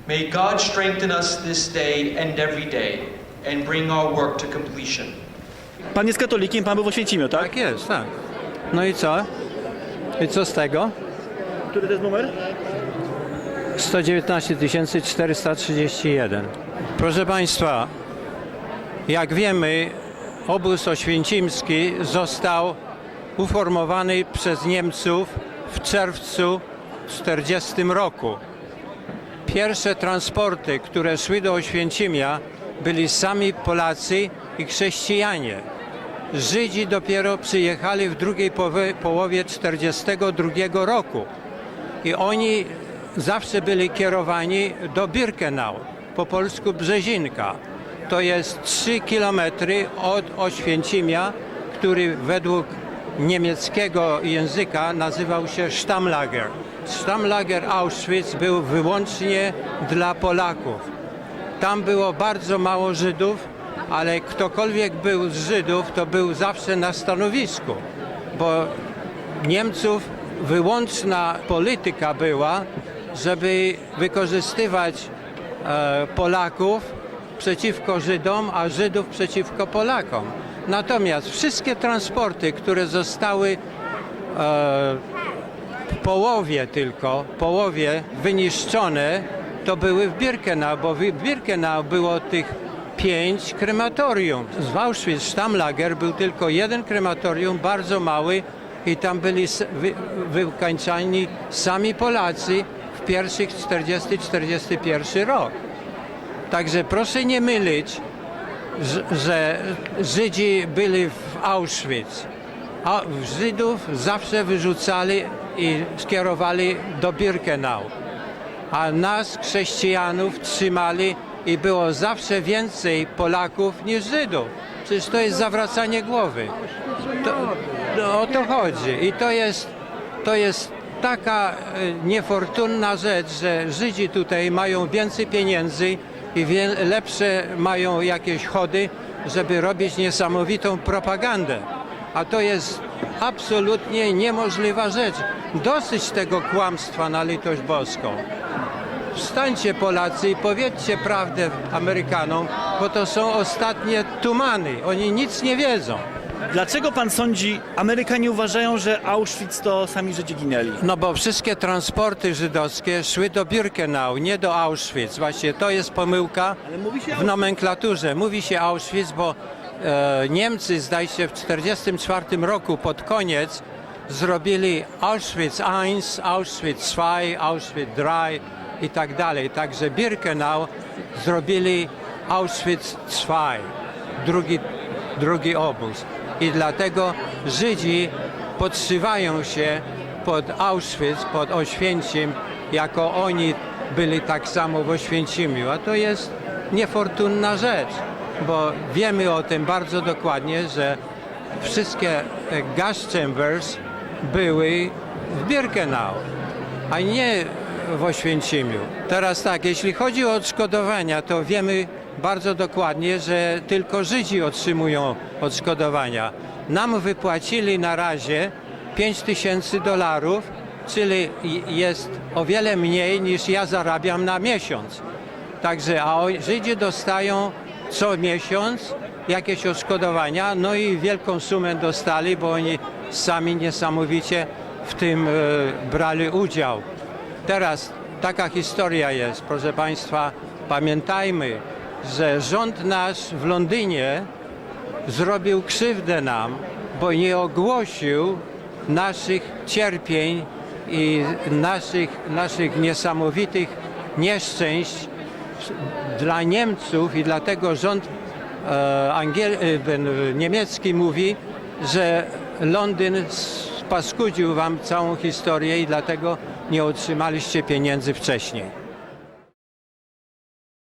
May God strengthen us this day and every day and bring our work to completion. Pan jest katolikiem, pan był w Oświęcimiu, tak? Tak jest, tak. No i co? I co z tego? Który to jest numer? 119 431. Proszę Państwa, jak wiemy, obóz oświęcimski został uformowany przez Niemców w czerwcu 1940 roku. Pierwsze transporty, które szły do Oświęcimia, byli sami Polacy i chrześcijanie. Żydzi dopiero przyjechali w drugiej połowie 1942 roku i oni zawsze byli kierowani do Birkenau, po polsku Brzezinka. To jest 3 kilometry od Oświęcimia, który według niemieckiego języka nazywał się Stammlager. Stammlager Auschwitz był wyłącznie dla Polaków. Tam było bardzo mało Żydów, ale ktokolwiek był z Żydów, to był zawsze na stanowisku, bo Niemców wyłączna polityka była, żeby wykorzystywać Polaków przeciwko Żydom, a Żydów przeciwko Polakom. Natomiast wszystkie transporty, które zostały w połowie wyniszczone, to były w Birkenau, bo w Birkenau było tych 5 krematorium. W Auschwitz-Stammlager był tylko jeden krematorium, bardzo mały, i tam byli wykańczani sami Polacy w pierwszych 40-41 rok. Także proszę nie mylić, że Żydzi byli w Auschwitz. A Żydów zawsze wyrzucali i skierowali do Birkenau. A nas, chrześcijanów, trzymali i było zawsze więcej Polaków niż Żydów. Przecież to jest zawracanie głowy. O to chodzi. I to jest taka niefortunna rzecz, że Żydzi tutaj mają więcej pieniędzy i lepsze mają jakieś chody, żeby robić niesamowitą propagandę. A to jest absolutnie niemożliwa rzecz. Dosyć tego kłamstwa na litość boską. Wstańcie Polacy i powiedzcie prawdę Amerykanom, bo to są ostatnie tumany. Oni nic nie wiedzą. Dlaczego pan sądzi, Amerykanie uważają, że Auschwitz to sami Żydzi ginęli? No bo wszystkie transporty żydowskie szły do Birkenau, nie do Auschwitz. Właśnie to jest pomyłka w nomenklaturze. Mówi się Auschwitz, bo Niemcy, zdaje się, w 1944 roku pod koniec zrobili Auschwitz I, Auschwitz II, Auschwitz III i tak dalej. Także Birkenau zrobili Auschwitz II, drugi obóz. I dlatego Żydzi podszywają się pod Auschwitz, pod Oświęcim, jako oni byli tak samo w Oświęcimiu. A to jest niefortunna rzecz, bo wiemy o tym bardzo dokładnie, że wszystkie gas chambers były w Birkenau, a nie w Oświęcimiu. Teraz tak, jeśli chodzi o odszkodowania, to wiemy bardzo dokładnie, że tylko Żydzi otrzymują odszkodowania. Nam wypłacili na razie $5000, czyli jest o wiele mniej niż ja zarabiam na miesiąc. Także Żydzi dostają co miesiąc jakieś odszkodowania, no i wielką sumę dostali, bo oni sami niesamowicie w tym brali udział. Teraz taka historia jest, proszę Państwa, pamiętajmy, że rząd nasz w Londynie zrobił krzywdę nam, bo nie ogłosił naszych cierpień i naszych niesamowitych nieszczęść dla Niemców, i dlatego rząd niemiecki mówi, że Londyn spaskudził wam całą historię i dlatego nie otrzymaliście pieniędzy wcześniej.